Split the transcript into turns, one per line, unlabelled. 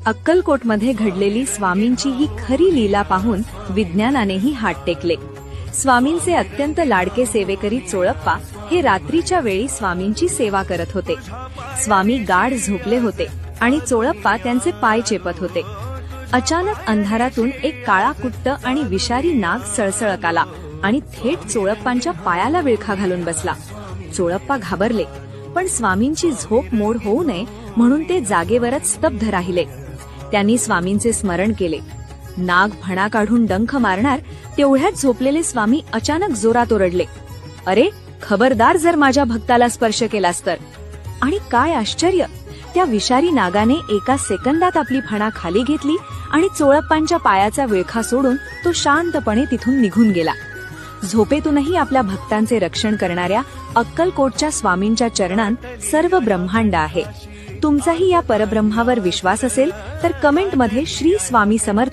अक्कलकोटमध्ये घडलेली स्वामींची ही खरी लीला पाहून विज्ञानानेही हात टेकले। स्वामींचे अत्यंत लाडके सेवेकरी चोळप्पा हे रात्रीच्या वेळी स्वामींची सेवा करत होते। स्वामी गाढ झोपले होते आणि चोळप्पा त्यांचे पाय चेपत होते। अचानक अंधारातून एक काळा कुट्ट आणि विषारी नाग सळसळत आला आणि थेट चोळप्पांच्या पायाला विळखा घालून बसला। चोळप्पा घाबरले, पण स्वामींची झोप मोड होऊ नये म्हणून ते जागेवरच स्तब्ध राहिले। त्यांनी स्वामींचे स्मरण केले। नाग फणा काढून डंख मारणार तेवढ्यात झोपलेले स्वामी अचानक जोरात ओरडले, अरे खबरदार जर माझ्या भक्ताला स्पर्श केलास तर। आणि काय आश्चर्य, त्या विषारी नागाने एका सेकंदात आपली फणा खाली घेतली आणि चोळप्पांच्या पायाचा विळखा सोडून तो शांतपणे तिथून निघून गेला। झोपेतूनही आपल्या भक्तांचे रक्षण करणाऱ्या अक्कलकोटच्या स्वामींच्या चरणांत सर्व ब्रह्मांड आहे। तुमचाही या परब्रह्मावर विश्वास असेल तर कमेंटमध्ये श्री स्वामी समर्थ